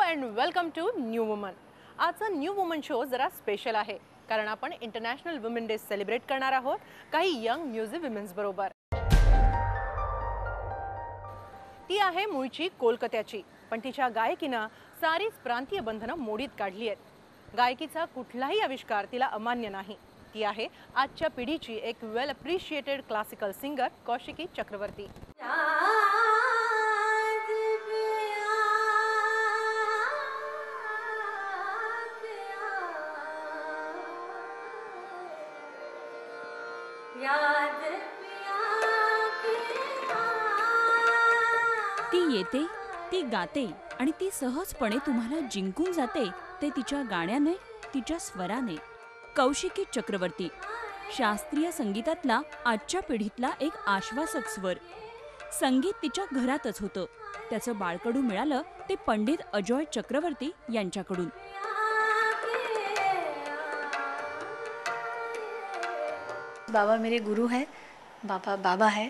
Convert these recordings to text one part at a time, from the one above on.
And welcome to new woman. आजचा new woman show जरा special आहे कारण आपण इंटरनॅशनल वुमेन डे सेलिब्रेट करणार आहोत काही यंग म्युझिक विमेन्स बरोबर। ती आहे मूळची कोलकात्याची, पण तिच्या गायकीनं सारीच प्रांतीय बंधनं मोडीत काढली आहेत। गायकीचा कुठलाही आविष्कार तिला अमान्य नाही। ती आहे आजच्या पिढीची एक well appreciated classical singer Kaushiki Chakraborty. ती येते, ती गाते आणि ती सहजपणे तुम्हाला जिंकून जाते ते तिच्या गाण्याने, तिच्या स्वराने। कौशिकी चक्रवर्ती शास्त्रीय संगीतातला आजच्या पिढीतला एक आश्वासक स्वर। संगीत तिच्या घरातच होतं। त्याचं बाळकडू मिळालं ते पंडित अजॉय चक्रवर्ती यांच्याकडून। बाबा मेरे गुरु हैं, बाबा है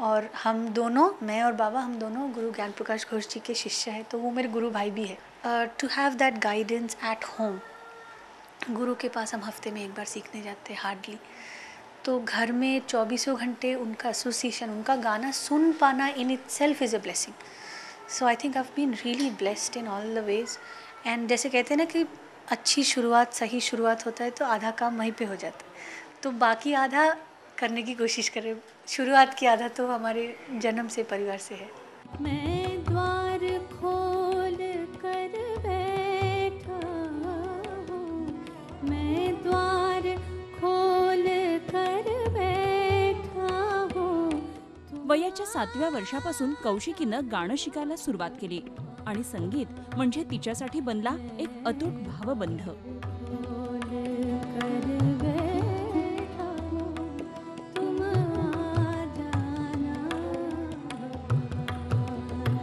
और हम दोनों, मैं और बाबा, हम दोनों गुरु ज्ञान प्रकाश घोष जी के शिष्य हैं, तो वो मेरे गुरु भाई भी है। To have that guidance at home, गुरु के पास हम हफ्ते में एक बार सीखने जाते हैं हार्डली, तो घर में 24 घंटे उनका एसोसिएशन, उनका गाना सुन पाना in itself is a blessing. So I think I have been really blessed in all the ways. And जैसे कहते हैं ना कि अच्छी शुरुआत, सही शुरुआत होता है तो आधा काम वहीं पे हो जाता है, तो बाकी आधा करने की कोशिश करें। शुरुआत की आधा तो हमारे जन्म से, परिवार से है। मैं द्वार खोल कर बैठा हूँ, मैं द्वार खोल कर बैठा हूँ। वयाच्या 7व्या वर्षापासून कौशिकीनं गाणं शिकायला सुरुवात केली आणि संगीत म्हणजे तिच्यासाठी बनला एक अतूट भावबंध।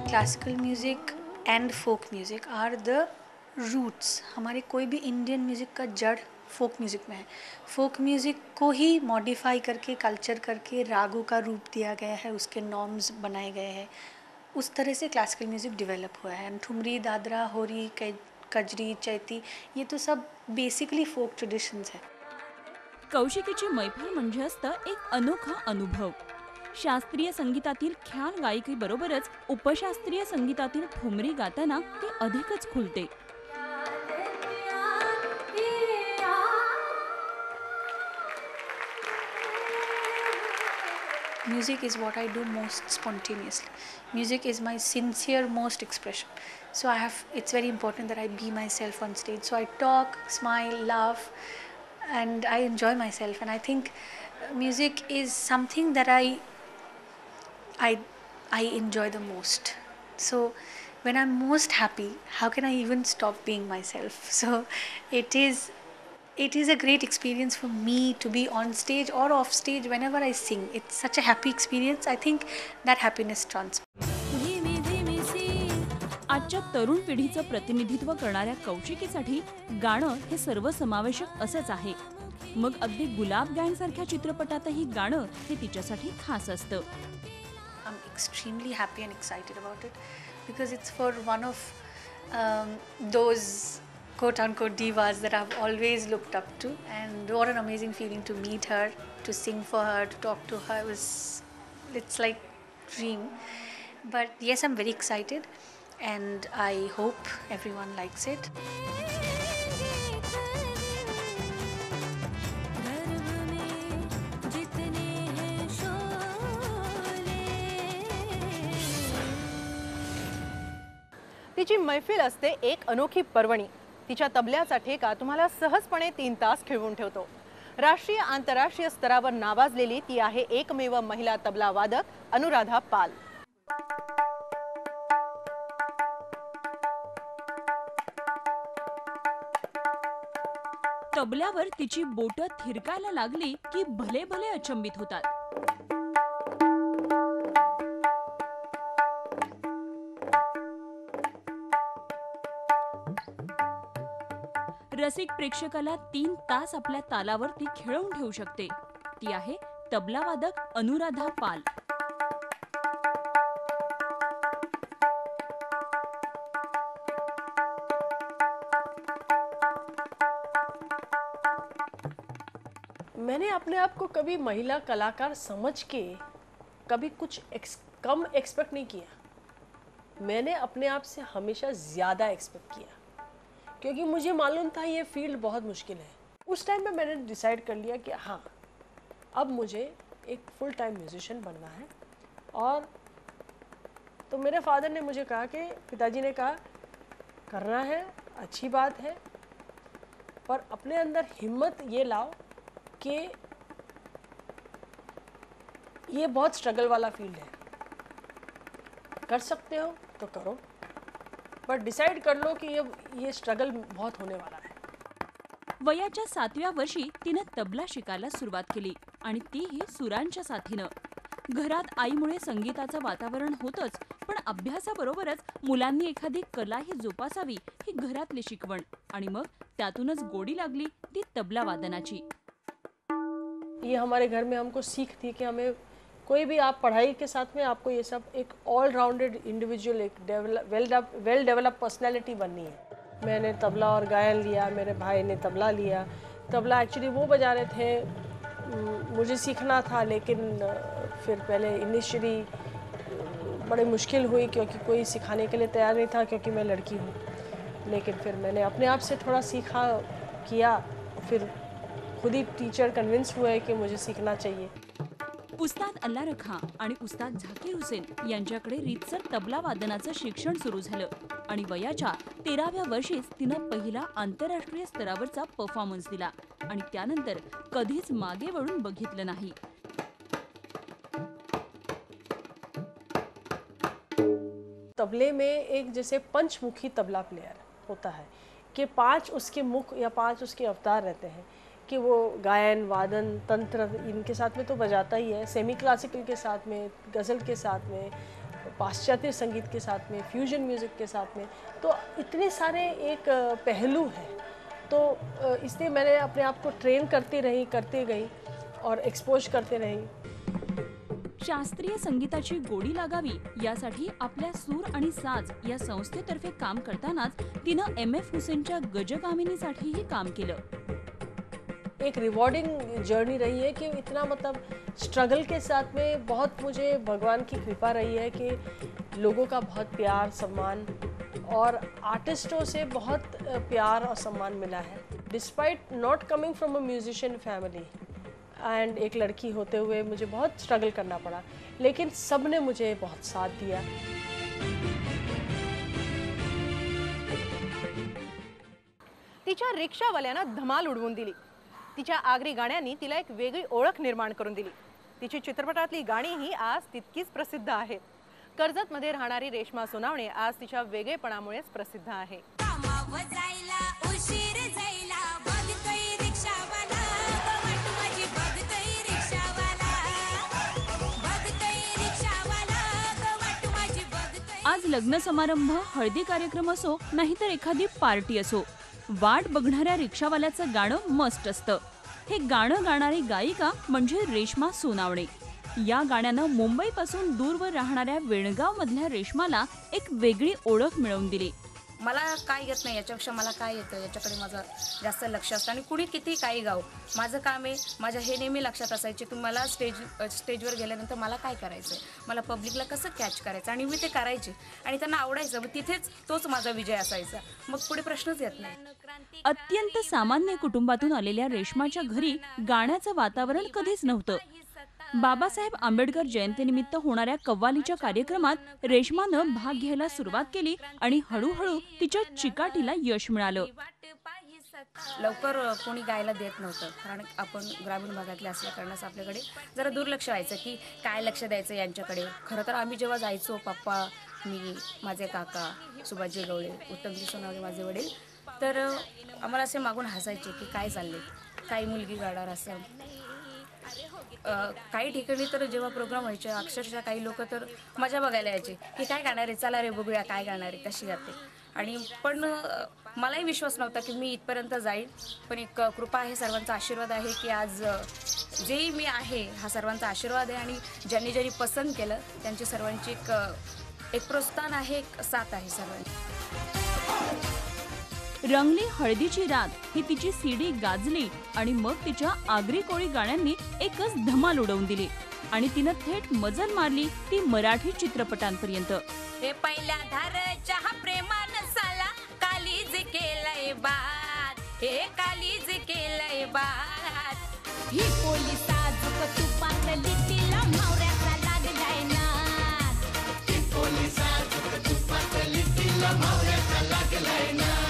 Classical music and folk music are the roots. हमारे कोई भी इंडियन म्यूज़िक का जड़ फोक म्यूज़िक में है। फोक म्यूज़िक को ही मॉडिफाई करके, कल्चर करके रागों का रूप दिया गया है, उसके नॉर्म्स बनाए गए हैं। उस तरह से क्लासिकल म्यूज़िक डेवलप हुआ है। एंड ठुमरी, दादरा, होरी, कजरी, चैती, ये तो सब बेसिकली फोक ट्रेडिशंस है। कौशिकीची मैफल म्हणजे असतं एक अनोखा अनुभव। शास्त्रीय संगीतातील ख्याल गायकी बरोबरच उपशास्त्रीय संगीतातील ठुमरी गाताना ती अधिकच खुलते। Music is what I do most spontaneously. Music is my sincere most expression. So it's very important that I be myself on stage. So I talk, smile, laugh, and I enjoy myself. And I think music is something that I enjoy the most. So when I'm most happy, how can I even stop being myself? So it is a great experience for me to be on stage or off stage whenever I sing. It's such a happy experience. I think that happiness transfers. आजच्या तरुण पिढीचं प्रतिनिधित्व करणाऱ्या कौशिकीसाठी गाणं हे सर्वसमावेशक असंच आहे। मग अगदी गुलाब गँग सारख्या चित्रपटातही गाणं हे तिच्यासाठी खास असतं। I'm extremely happy and excited about it because it's for one of those quote-unquote divas that I've always looked up to, and what an amazing feeling to meet her, to sing for her, to talk to her. It's like dream. But yes, I'm very excited and I hope everyone likes it. तिची मैफिल असते एक अनोखी पर्वणी। तिच्या तबल्याचा ठेका तुम्हाला सहजपणे 3 तास खेळवून ठेवतो। राष्ट्रीय आंतरराष्ट्रीय स्तरावर नावाजलेली ती आहे एकमेव महिला तबला वादक अनुराधा पाल। तबल्यावर तिची बोटं थिरकायला लागली की भले भले अचंबित होतात। रसिक प्रेक्षकाला 3 तास आपल्या तालावर ती खेळवून ठेवू शकते। ती आहे तबलावादक अनुराधा पाल। मैंने अपने आप को कभी महिला कलाकार समझ के कभी कुछ कम एक्सपेक्ट नहीं किया। मैंने अपने आप से हमेशा ज़्यादा एक्सपेक्ट किया, क्योंकि मुझे मालूम था ये फील्ड बहुत मुश्किल है। उस टाइम पे मैंने डिसाइड कर लिया कि हाँ, अब मुझे एक फुल टाइम म्यूजिशियन बनना है। और तो मेरे फादर ने मुझे कहा कि पिताजी ने कहा करना है, अच्छी बात है, पर अपने अंदर हिम्मत ये लाओ कि ये बहुत स्ट्रगल वाला फील्ड है, कर सकते हो तो करो, पर डिसाइड कर लो कि ये स्ट्रगल बहुत होने वाला है। वयाच्या 7व्या वर्षी तिनं तबला शिकायला सुरुवात केली आणि तीही सुरांच्या साथीनं. घरात आईमुळे संगीताचं वातावरण होतंच, पण अभ्यासाबरोबरच मुलांनी एखादी कलाही जोपासावी ही घरातली शिकवण आणि मग त्यातूनच गोडी लागली ती तबला वादनाची. ये हमारे घर में हमको सीख थी कि हमें कोई भी आप पढ़ाई के साथ में आपको ये सब एक ऑल राउंडेड इंडिविजुअल, एक वेल डेवलप पर्सनैलिटी बननी है। मैंने तबला और गायन लिया, मेरे भाई ने तबला लिया। तबला एक्चुअली वो बजा रहे थे, मुझे सीखना था, लेकिन फिर पहले इनिशियली बड़ी मुश्किल हुई क्योंकि कोई सिखाने के लिए तैयार नहीं था, क्योंकि मैं लड़की हूँ। लेकिन फिर मैंने अपने आप से थोड़ा सीखा किया, फिर खुद ही टीचर कन्विंस हुए कि मुझे सीखना चाहिए। उस्ताद अल्ला रखा आणि उस्ताद झाकीर हुसेन यांच्याकडे रीतसर तबला वादनाचं शिक्षण सुरू झालं आणि वयाच्या 13व्या वर्षीच तिनं पहिला आंतरराष्ट्रीय स्तरावरचा परफॉर्मन्स दिला आणि त्यानंतर कधीच मागे वळून बघितलं नाही. तबले में एक जैसे पंचमुखी तबला प्लेयर होता है कि 5 उसके मुख या 5 उसके अवतार रहते हैं, कि वो गायन, वादन, तंत्र इनके साथ में तो बजाता ही है, सेमी क्लासिकल के साथ में, गज़ल के साथ में, पाश्चात्य संगीत के साथ में, फ्यूजन म्यूज़िक के साथ में, तो इतने सारे एक पहलू हैं। तो इसलिए मैंने अपने आप को ट्रेन करते गई और एक्सपोज करते रही। शास्त्रीय संगीताची गोडी लागावी यासाठी आपल्या सूर आणि साज या संस्थेतर्फे काम करतानाच तिनं MF हुसेनच्या गजकामिनीसाठीही काम केलं. एक रिवॉर्डिंग जर्नी रही है कि इतना मतलब स्ट्रगल के साथ में बहुत मुझे भगवान की कृपा रही है कि लोगों का बहुत प्यार, सम्मान और आर्टिस्टों से बहुत प्यार और सम्मान मिला है। Despite not coming from a musician family end एक लड़की होते हुए मुझे बहुत स्ट्रगल करना पड़ा, लेकिन सब ने मुझे बहुत साथ दिया। तिच्या रिक्षावाल्यानं धमाल उडवून दिली. तिच्या आगरी गाण्यांनी तिला एक वेगळी ओळख निर्माण करून दिली. तिची चित्रपटातली गाणीही आज तितकीच प्रसिद्ध आहेत. कर्जतमध्ये राहणारी रेश्मा सोनावणे आज तिच्या वेगळेपणामुळेच प्रसिद्ध आहे. आज लग्न समारंभ, हळदी कार्यक्रम असो नाहीतर एखादी पार्टी असो, वाट बघणाऱ्या रिक्षावाल्याचं गाणं मस्ट असतं. हे गाणं गाणारी गायिका म्हणजे रेश्मा सोनावणे. या गाण्यानं मुंबईपासून दूरवर राहणाऱ्या वेणगाव मधल्या रेश्माला एक वेगळी ओळख मिळवून दिली. मला काय येत नाही याच्यापेक्षा मला काय येतं याच्याकडे माझं जास्त लक्ष असतं. आणि कुणी किती काही गाव, माझं काम आहे, माझ्या हे नेहमी लक्षात असायचे की मला स्टेजवर गेल्यानंतर मला काय करायचं, मला पब्लिकला कसं कॅच करायचं, आणि मी ते करायचे आणि त्यांना आवडायचं. मग तिथेच तोच माझा विजय असायचा. मग पुढे प्रश्नच येत नाही. अत्यंत सामान्य कुटुंबातून आलेल्या रेश्माच्या घरी गाण्याचं वातावरण कधीच नव्हतं. बाबासाहेब आंबेडकर जयंतीनिमित्त होणाऱ्या कव्वालीच्या कार्यक्रमात रेश्मानं भाग घ्यायला सुरुवात केली आणि हळूहळू तिच्या चिकाटीला यश मिळालं. लवकर कोणी गायला देत नव्हतं, कारण आपण ग्रामीण भागातले असल्या कारणास आपल्याकडे जरा दुर्लक्ष व्हायचं की काय लक्ष द्यायचं यांच्याकडे. खरं तर आम्ही जेव्हा जायचो, पप्पा, मी, माझे काका सुभाषजी गवळे, उत्तमजी सोनावणे माझे वडील, तर आम्हाला असे मागून हसायचे की काय चालले, काही मुलगी गाणार असं. काही ठिकाणी तर जेव्हा प्रोग्राम व्हायचे अक्षरशः काही लोक तर मजा बघायला यायचे की काय गाणार आहे, चला रे बघूया काय गाणार आहे, कशी गाते. आणि पण मलाही विश्वास नव्हता की मी इथपर्यंत जाईल. पण एक कृपा आहे, सर्वांचा आशीर्वाद आहे की आज जे मी आहे हा सर्वांचा आशीर्वाद आहे. आणि ज्यांनी ज्यांनी पसंत केलं त्यांची सर्वांची एक प्रोत्साहन आहे, एक साथ आहे सर्वांची. रंगली हळदीची रात ही तिची सीडी गाजली आणि मग तिच्या आगरी कोळी गाण्यांनी एकच धमाल उडवून दिली आणि तिनं थेट मजल मारली ती मराठी चित्रपटांपर्यंत. हे पहिल्या धारच्या प्रेमान साला कालीज केलंय बात, हे कालीज केलंय बात. ही पोलिसा झुक तुपात लिटीला मावऱ्याचा लागलाय नाद. ही पोलिसा झुक तुपात लिटीला मावऱ्याचा लागलाय नाद.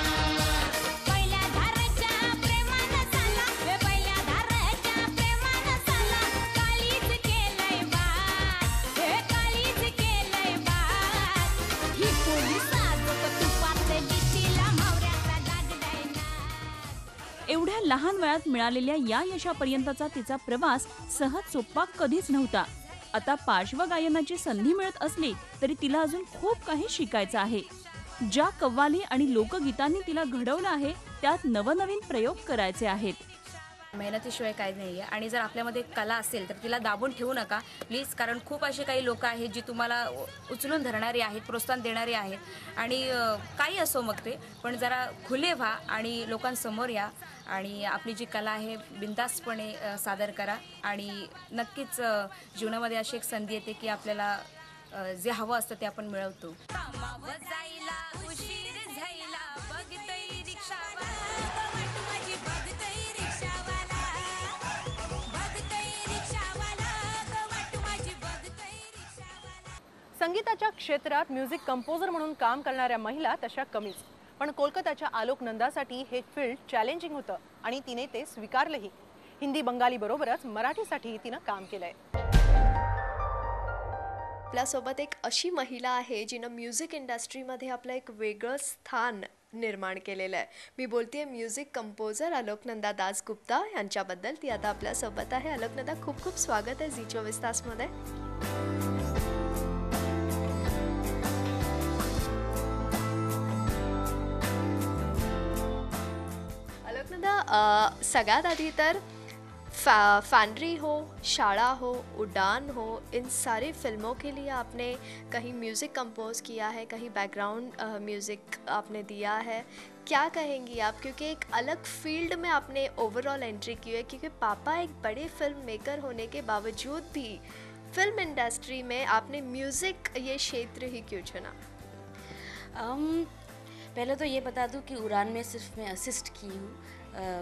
पहिल्या धारच्या प्रेमान साला, हे पहिल्या धारच्या प्रेमान साला कालीज केलंय बात, हे कालीज केलंय बात. ही पोलिसा झुक तुपात लिटीला मावऱ्याचा लागलाय नाद. एवढ्या लहान वयात मिळालेल्या या यशापर्यंतचा तिचा प्रवास सहज सोपा कधीच नव्हता. आता पार्श्वगायनाची संधी मिळत असली तरी तिला अजून खूप काही शिकायचं आहे. ज्या कव्वाली आणि लोकगीतांनी तिला घडवलं आहे त्यात नवनवीन प्रयोग करायचे आहेत. मेहनतीशिवाय काही नाही आहे. आणि जर आपल्यामध्ये कला असेल तर तिला दाबून ठेवू नका प्लीज, कारण खूप असे काही लोक आहेत जी तुम्हाला उचलून धरणारी आहेत, प्रोत्साहन देणारी आहेत. आणि काही असो मग ते, पण जरा खुले व्हा आणि लोकांसमोर या आणि आपली जी कला आहे बिनधास्तपणे सादर करा. आणि नक्कीच जीवनामध्ये अशी एक संधी येते की आपल्याला जे हवं असतं ते आपण मिळवतो. संगीताच्या क्षेत्रात म्युझिक कंपोजर म्हणून काम करणाऱ्या महिला तशा कमीच. पण कोलकाताच्या आलोक नंदासाठी हे फील्ड चॅलेंजिंग होतं आणि तिने ते स्वीकारलंही. हिंदी बंगाली बरोबरच मराठीसाठी तिनं काम केलंय. आपल्यासोबत एक अशी महिला आहे जिनं म्युझिक इंडस्ट्रीमध्ये आपलं एक वेगळं स्थान निर्माण केलेलं आहे. मी बोलतेय म्युझिक कंपोजर आलोकनंदा दासगुप्ता यांच्याबद्दल. ती आता आपल्यासोबत आहे. आलोकनंदा, खूप खूप स्वागत आहे झी 24 तासमध्ये. आलोकनंदा, सगळ्यात आधी तर फैंड्री हो, शाला हो, उड़ान हो, इन सारी फिल्मों के लिए आपने कहीं म्यूज़िक कंपोज किया है, कहीं बैकग्राउंड म्यूज़िक आपने दिया है. क्या कहेंगी आप, क्योंकि एक अलग फील्ड में आपने ओवरऑल एंट्री की है, क्योंकि पापा एक बड़े फिल्म मेकर होने के बावजूद भी फिल्म इंडस्ट्री में आपने म्यूज़िक ये क्षेत्र ही क्यों चुना? पहले तो ये बता दूं कि उड़ान में सिर्फ मैं असिस्ट की हूँ,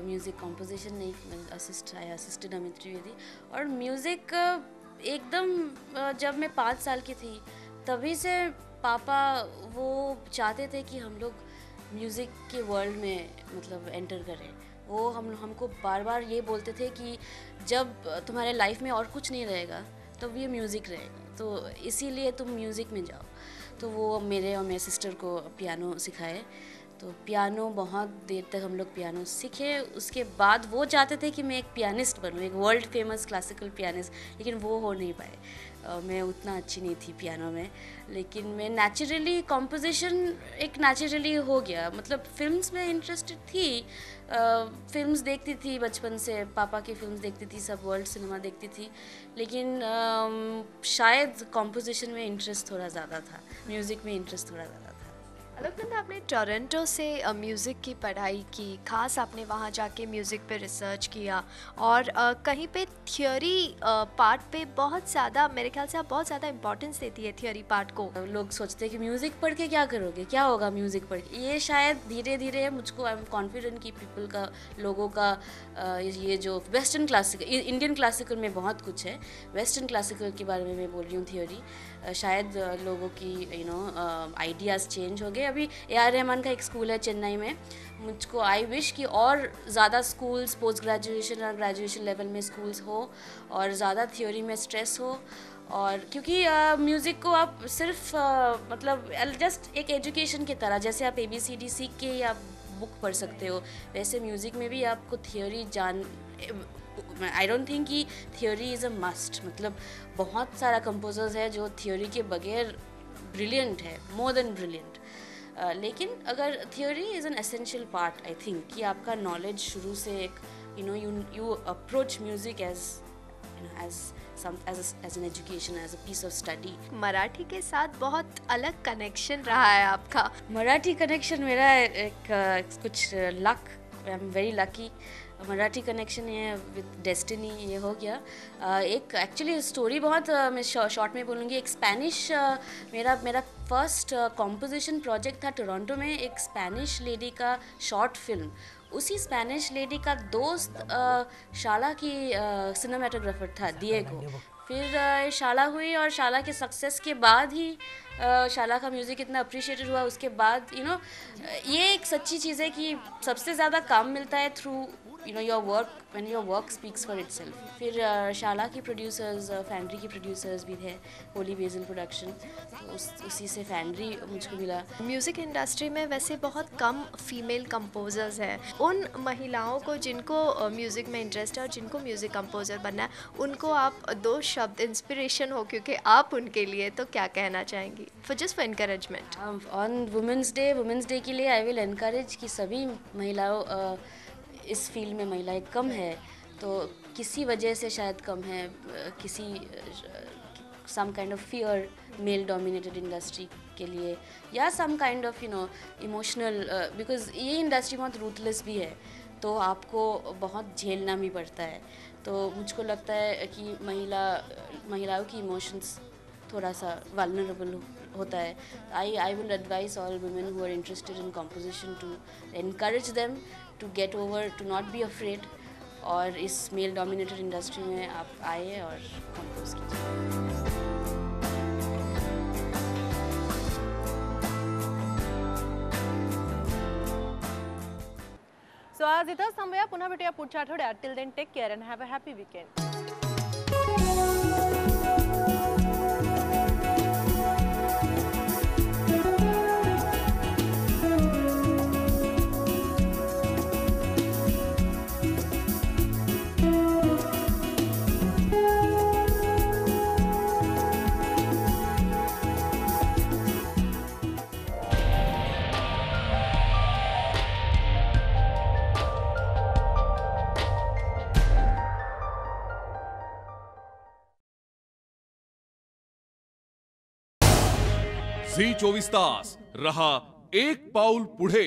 म्यूज़िक कंपोजिशन नहीं, आई असिस्टेड अमित त्रिवेदी. और म्यूज़िक एकदम जब मैं 5 साल की थी तभी से पापा वो चाहते थे कि हम लोग म्यूज़िक के वर्ल्ड में मतलब एंटर करें. वो हमको बार बार ये बोलते थे कि जब तुम्हारे लाइफ में और कुछ नहीं रहेगा तो ये म्यूज़िक रहेगा, तो इसीलिए तुम म्यूज़िक में जाओ. तो वो मेरे और मेरे सिस्टर को पियानो सिखाए. तो पियानो बहुत देर तक हम लोग पियानो सीखे. उसके बाद वो चाहते थे कि मैं एक पियानिस्ट बनूँ, एक वर्ल्ड फेमस क्लासिकल पियानिस्ट, लेकिन वो हो नहीं पाए. मैं उतना अच्छी नहीं थी पियानो में, लेकिन मैं नेचुरली कंपोजिशन एक नेचुरली हो गया. मतलब फिल्म्स में इंटरेस्टेड थी, फिल्म्स देखती थी बचपन से, पापा की फिल्म्स देखती थी, सब वर्ल्ड सिनेमा देखती थी, लेकिन शायद कंपोजिशन में इंटरेस्ट थोड़ा ज़्यादा था, म्यूज़िक में इंटरेस्ट थोड़ा ज़्यादा था. आलोकनंदा, आपने टोरंटो से म्यूज़िक की पढ़ाई की, ख़ास आपने वहाँ जाके म्यूज़िक पे रिसर्च किया और कहीं पे थियोरी पार्ट पे बहुत ज़्यादा, मेरे ख्याल से आप बहुत ज़्यादा इंपॉर्टेंस देती है थियोरी पार्ट को. लोग सोचते हैं कि म्यूज़िक पढ़ के क्या करोगे, क्या होगा म्यूज़िक पढ़ के. ये शायद धीरे धीरे मुझको, आई एम कॉन्फिडेंट कि पीपल का, लोगों का ये जो वेस्टर्न क्लासिकल, इंडियन क्लासिकल में बहुत कुछ है, वेस्टर्न क्लासिकल के बारे में मैं बोल रही हूँ थियोरी. शायद लोगों की आइडियाज़ चेंज हो गए. अभी AR रहमान का एक स्कूल है चेन्नई में. मुझको आई विश कि और ज़्यादा स्कूल्स, पोस्ट ग्रेजुएशन और ग्रेजुएशन लेवल में स्कूल्स हो और ज़्यादा थ्योरी में स्ट्रेस हो. और क्योंकि म्यूज़िक को आप सिर्फ मतलब जस्ट एक एजुकेशन की तरह, जैसे आप ABCD सीख के ही आप बुक पढ़ सकते हो, वैसे म्यूज़िक में भी आपको थियोरी आई डोंट थिंक कि थियोरी इज़ अ मस्ट. मतलब बहुत सारा कंपोजर्स है जो थियोरी के बगैर ब्रिलियंट है, मोर देन ब्रिलियंट. लेकिन अगर theory is an essential part, I think कि आपका नॉलेज शुरू से एक you approach music as as an education, as a piece of study. Marathi के साथ बहुत अलग कनेक्शन रहा है आपका। मराठी कनेक्शन मेरा एक कुछ luck, I am very lucky. Marathi connection ये विद डेस्टिनी ये हो गया। एक एक्चुअली स्टोरी बहुत मैं शॉर्ट में बोलूँगी। एक स्पेनिश मेरा फर्स्ट कॉम्पोजिशन प्रोजेक्ट था टोरंटो में, एक स्पेनिश लेडी का शॉर्ट फिल्म। उसी स्पेनिश लेडी का दोस्त शाला की सिनेमाटोग्राफर था दिएगो। फिर शाला हुई और शाला के सक्सेस के बाद ही शाला का म्यूज़िक इतना अप्रिशिएटेड हुआ। उसके बाद ये एक सच्ची चीज़ है कि सबसे ज़्यादा काम मिलता है through your work, when your work speaks for itself. फिर शाला की प्रोड्यूसर्स, फैंड्री की प्रोड्यूसर्स भी थे, होली बेजल प्रोडक्शन, तो उसी से फैंड्री मुझको मिला। म्यूज़िक इंडस्ट्री में वैसे बहुत कम फीमेल कंपोजर्स हैं। उन महिलाओं को जिनको म्यूज़िक में इंटरेस्ट है और जिनको म्यूज़िक कंपोजर बनना है, उनको आप 2 शब्द इंस्पिरेशन हो क्योंकि आप उनके लिए, तो क्या कहना चाहेंगी for encouragement? On women's day के लिए आई विल एनकरेज कि सभी महिलाओं, इस फील्ड में महिलाएं कम है तो किसी वजह से शायद कम है, किसी some kind of fear male dominated industry के लिए, या some kind of emotional, because ये इंडस्ट्री बहुत रूथलेस भी है, तो आपको बहुत झेलना भी पड़ता है। तो मुझको लगता है कि महिलाओं की इमोशंस थोड़ा सा वल्नरेबल होता है। I will advise all women who are interested in composition to encourage them to get over, to not be afraid, और इस मेल डोमिनेटेड इंडस्ट्री में आप आए और कंपोज कीजिए। सो आज इथंच थांबूया, पुन्हा भेटूया पुढच्या आठवड्यात. Till then take care and have a happy weekend. Zee 24 Taas रहा एक पाऊल पुढे.